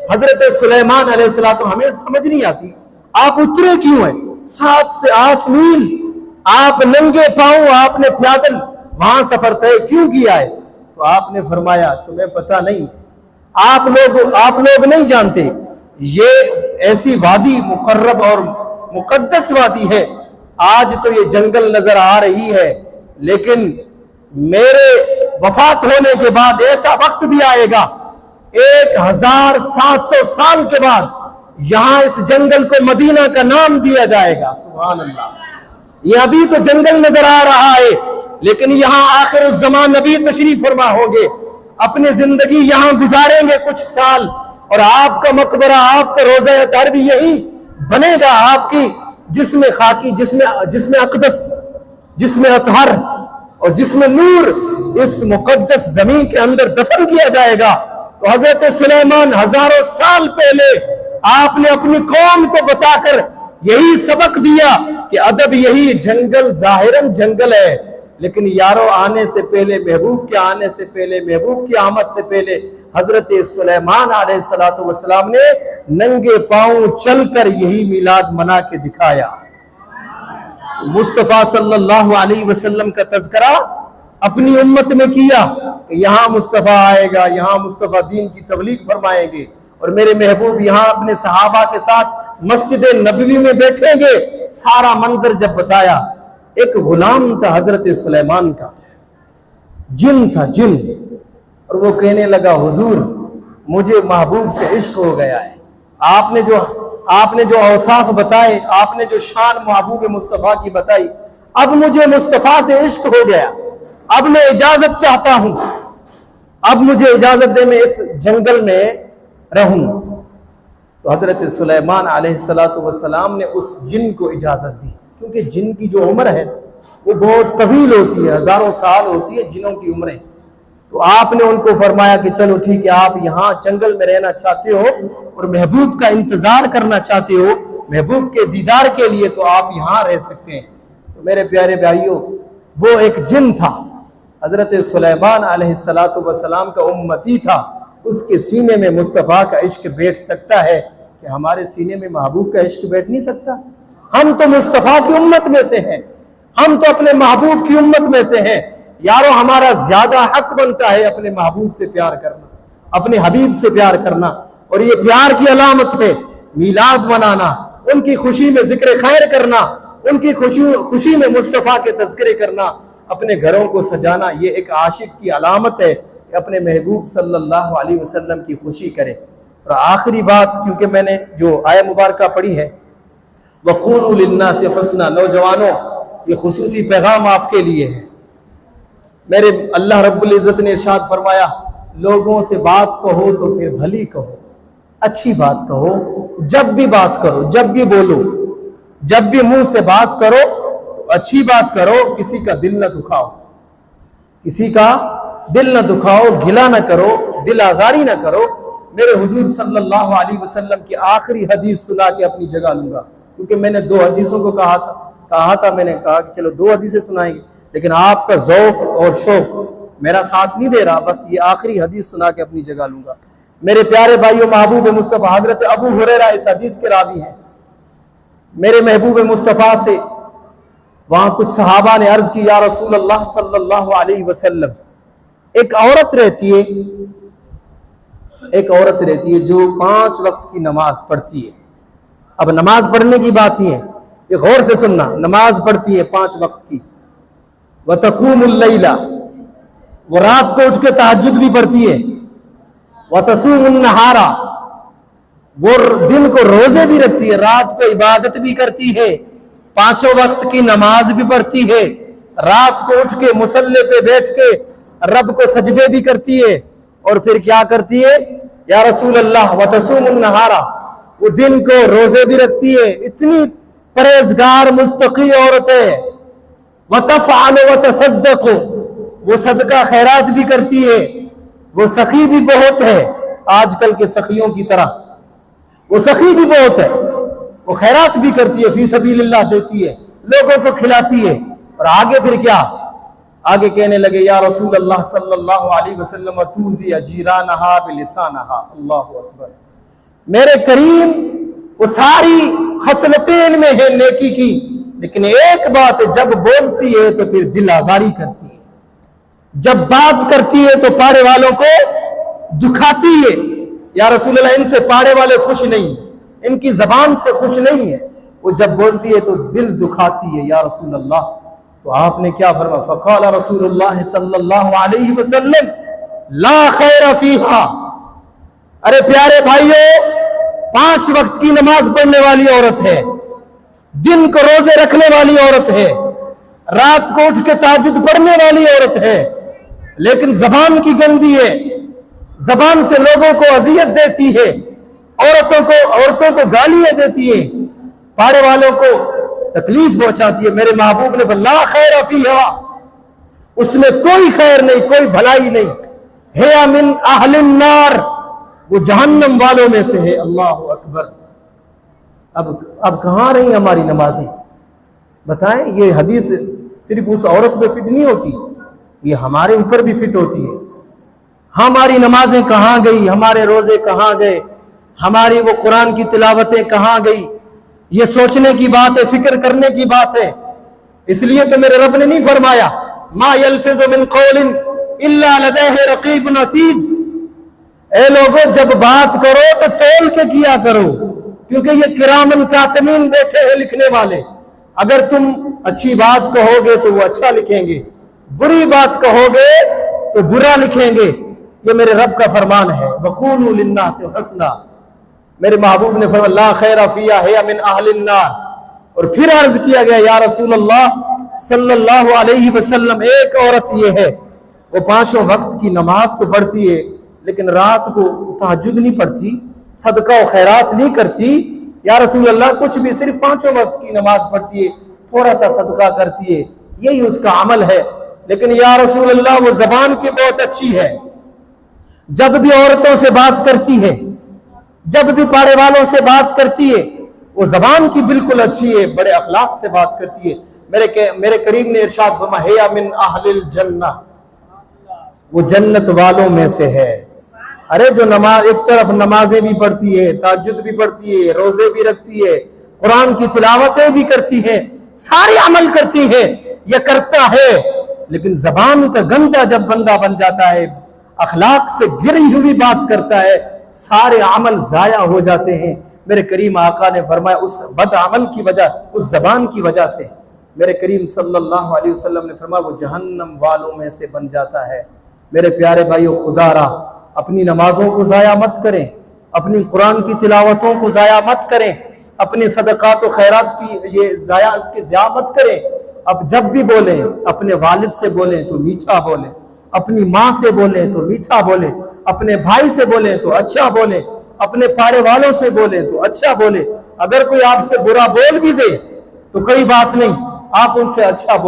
हजरत सुलेमान अलैहिस्सलाम हमें समझ नहीं आती, आप उतरे क्यों हैं 7 से 8 मील, आप नंगे पांव आपने पैदल वहां सफर तय क्यों किया है? तो आपने फरमाया तुम्हें पता नहीं है, आप लोग नहीं जानते, ये ऐसी वादी मुकर्रब और मुकद्दस वादी है। आज तो ये जंगल नजर आ रही है, लेकिन मेरे वफात होने के बाद ऐसा वक्त भी आएगा 1700 साल के बाद यहां इस जंगल को मदीना का नाम दिया जाएगा। सुभान अल्लाह। ये अभी तो जंगल नजर आ रहा है, लेकिन यहां आखिर उस जमान नबी तशरीफ फरमा होंगे, अपनी जिंदगी यहां गुजारेंगे कुछ साल, और आपका मकबरा, आपका रोज़ा अतर भी यही बनेगा, आपकी जिसमें खाकी, जिसमें अकदस, जिसमें अतहर और जिसमें नूर इस मुकद्दस जमीन के अंदर दफन किया जाएगा। तो हजरत सुलेमान हजारों साल पहले आपने अपनी कौम को बताकर यही सबक दिया कि अदब यही, जंगल जाहिरन जंगल है, लेकिन यारो आने से पहले, महबूब के आने से पहले, महबूब की आमद से पहले हजरत सुलेमान अलैहिस्सलातु वस्सलाम ने नंगे पांव चलकर यही मिलाद मना के दिखाया। मुस्तफा सल्लल्लाहु अलैहि वसल्लम का तज़किरा अपनी उम्मत में किया कि यहाँ मुस्तफा आएगा, यहाँ मुस्तफा दीन की तबलीग फरमाएंगे, और मेरे महबूब यहाँ अपने सहाबा के साथ मस्जिद नबवी में बैठेंगे। सारा मंजर जब बताया, एक गुलाम था हजरत सुलेमान का, जिन था जिन, और वो कहने लगा हुजूर मुझे महबूब से इश्क हो गया है। आपने जो औसाफ बताए, आपने जो शान महबूब मुस्तफा की बताई, अब मुझे मुस्तफा से इश्क हो गया, अब मैं इजाजत चाहता हूं, अब मुझे इजाजत दे मैं इस जंगल में रहूं। तो हजरत सुलेमान अलैहिस्सलातु वस्सलाम ने उस जिन को इजाजत दी, क्योंकि जिन की जो उम्र है वो बहुत तवील होती है, हजारों साल होती है जिनों की उम्रें। तो आपने उनको फरमाया कि चलो ठीक है, आप यहाँ जंगल में रहना चाहते हो और महबूब का इंतजार करना चाहते हो, महबूब के दीदार के लिए, तो आप यहाँ रह सकते हैं। तो मेरे प्यारे भाइयों, वो एक जिन था, हजरत सुलेमान अलैहिस्सलातु वस्सलाम का उम्मती था, उसके सीने में मुस्तफ़ा का इश्क बैठ सकता है कि हमारे सीने में महबूब का इश्क बैठ नहीं सकता? हम तो मुस्तफ़ा की उम्मत में से हैं, हम तो अपने महबूब की उम्मत में से हैं। यारो हमारा ज्यादा हक बनता है अपने महबूब से प्यार करना, अपने हबीब से प्यार करना, और ये प्यार की अलामत है मीलाद मनाना, उनकी खुशी में जिक्र खैर करना, उनकी खुशी में मुस्तफ़ा के तज़किरे करना, अपने घरों को सजाना। ये एक आशिक की अलामत है कि अपने महबूब सल्लल्लाहु अलैहि वसल्लम की खुशी करे। और आखिरी बात, क्योंकि मैंने जो आया मुबारक पढ़ी है, वक़ूलू लिन्नासि हुस्ना, नौजवानों ये खुसूसी पैगाम आपके लिए है। मेरे अल्लाह रब्बुल इज़्ज़त ने इरशाद फरमाया, लोगों से बात कहो तो फिर भली कहो, अच्छी बात कहो, जब भी बात करो, जब भी बोलो, जब भी मुंह से बात करो तो अच्छी बात करो, किसी का दिल न दुखाओ, किसी का दिल न दुखाओ, गिला न करो, दिल आजारी न करो। मेरे हुजूर सल्लल्लाहु अलैहि वसल्लम की आखिरी हदीस सुना के अपनी जगह लूंगा, क्योंकि मैंने 2 हदीसों को कहा था, मैंने कहा कि चलो 2 हदीसें सुनाएंगे, लेकिन आपका ज़ौक़ और शौक़ मेरा साथ नहीं दे रहा, बस ये आखिरी हदीस सुना के अपनी जगह लूंगा। मेरे प्यारे भाइयों, महबूब मुस्तफ़ा हजरत अबू हुरैरा इस हदीस के रावी हैं। मेरे महबूब मुस्तफ़ा से वहां कुछ सहाबा ने अर्ज की, या रसूल अल्लाह सल्लल्लाहु अलैहि वसल्लम, एक औरत रहती है जो 5 वक्त की नमाज पढ़ती है। अब नमाज पढ़ने की बात ही है, ये गौर से सुनना, नमाज पढ़ती है 5 वक्त की। व तक़ूमुल लैला, वो रात को उठ के तहज्जुद भी पढ़ती है। व तसूमुन नहारा, वो दिन को रोजे भी रखती है, रात को इबादत भी करती है, 5 वक्त की नमाज भी पढ़ती है, रात को उठ के मुसल्ले पे बैठ के रब को सजदे भी करती है, और फिर क्या करती है, या रसूल अल्लाह व तसूमुन नहारा, वो दिन को रोजे भी रखती है। इतनी परहेजगार मुत्तकी औरत है। व तफ़अलु व तसद्दक़ु, वो सदका खैरात भी करती है, वो सखी भी बहुत है, आजकल के सखियों की तरह वो सखी भी बहुत है, वो खैरात भी करती है, फी सबीलिल्लाह देती है, लोगों को खिलाती है। और आगे फिर क्या, आगे कहने लगे, या रसूल अल्लाह सल्लल्लाहु अलैहि वसल्लम तूज़ी जीरानहा बिलिसानहा, अल्लाहु अकबर, मेरे करीम वो सारी खसलतें इनमें है नेकी की, लेकिन एक बात है, जब बोलती है तो फिर दिल आजारी करती है, जब बात करती है तो पाड़े वालों को दुखाती है। या रसूल अल्लाह, इनसे पाड़े वाले खुश नहीं, इनकी जबान से खुश नहीं है, वो जब बोलती है तो दिल दुखाती है या रसूल अल्लाह। तो आपने क्या फरमाया? फ़क़ाल रसूलुल्लाह सल्लल्लाहु अलैहि वसल्लम ला खैर फीहा। अरे प्यारे भाइयों, 5 वक्त की नमाज पढ़ने वाली औरत है, दिन को रोजे रखने वाली औरत है, रात को उठ के ताजुद पढ़ने वाली औरत है, लेकिन जबान की गंदी है, जबान से लोगों को अजियत देती है, औरतों को गालियां देती है, पाड़े वालों को तकलीफ पहुंचाती है। मेरे महबूब ने ला खैर फीहा, उसमें कोई खैर नहीं, कोई भलाई नहीं, हिया मिन अहलिन नार, वो जहन्नम वालों में से है। अल्लाह अकबर। अब कहां रही हमारी नमाजें? बताएं, ये हदीस सिर्फ उस औरत पे फिट नहीं होती, ये हमारे ऊपर भी फिट होती है। हमारी नमाजें कहां गई, हमारे रोजे कहां गए, हमारी वो कुरान की तिलावतें कहां गई? ये सोचने की बात है, फिक्र करने की बात है। इसलिए तो मेरे रब ने नहीं फरमाया मा यल्फिज़ु मिन कौलिन इल्ला लदैहि रक़ीबुन अतीद। ए लोगों, जब बात करो तो तोल के किया करो, क्योंकि ये किरामन कातिमीन बैठे हैं लिखने वाले। अगर तुम अच्छी बात कहोगे तो वो अच्छा लिखेंगे, बुरी बात कहोगे तो बुरा लिखेंगे। ये मेरे रब का फरमान है, वक़ूलू लिन्नासि हसना। मेरे महबूब ने फरमाया ला खैर फीहा हिया मिन अहलिन नार। और फिर अर्ज किया गया या रसूल अल्लाह सल्लल्लाहु अलैहि वसल्लम, एक औरत ये है, वो 5 वक्त की नमाज तो पढ़ती है, लेकिन रात को तहज्जुद नहीं पढ़ती, सदका और खैरात नहीं करती। या रसूल अल्लाह, कुछ भी, सिर्फ 5 वक्त की नमाज पढ़ती है, थोड़ा सा सदका करती है, यही उसका अमल है। लेकिन या रसूल अल्लाह, वो जबान की बहुत अच्छी है, जब भी औरतों से बात करती है, जब भी पाड़े वालों से बात करती है, वो जबान की बिल्कुल अच्छी है, बड़े अखलाक से बात करती है। मेरे करीम ने इरशाद फरमाया हिया मिन अहलिल जन्नह, वो जन्नत वालों में से है। अरे जो नमाज, एक तरफ नमाजें भी पढ़ती है, ताज्जुद भी पढ़ती है, रोजे भी रखती है, कुरान की तिलावतें भी करती है, सारे अमल करती है, यह करता है, लेकिन जबान का गंदा जब बंदा बन जाता है, अखलाक से गिरी हुई बात करता है, सारे अमल जाया हो जाते हैं। मेरे करीम आका ने फरमाया उस बद अमल की वजह, उस जबान की वजह से मेरे करीम सल्लल्लाहु अलैहि वसल्लम ने फरमाया वो जहन्नम वालों में से बन जाता है। मेरे प्यारे भाइयों, खुदारा अपनी नमाजों को ज़ाया मत करें, अपनी कुरान की तिलावतों को ज़ाया मत करें, अपने सदक़ात और खैरात की ये ज़ाया, उसके ज़िया मत करें। अब जब भी बोलें, अपने वालिद से बोलें तो मीठा बोलें, अपनी माँ से बोलें तो मीठा बोलें, अपने भाई से बोलें तो अच्छा बोलें, अपने पाड़े वालों से बोलें तो अच्छा बोलें। अगर कोई आपसे बुरा बोल भी दे तो कोई बात नहीं, आप उनसे अच्छा बोलें।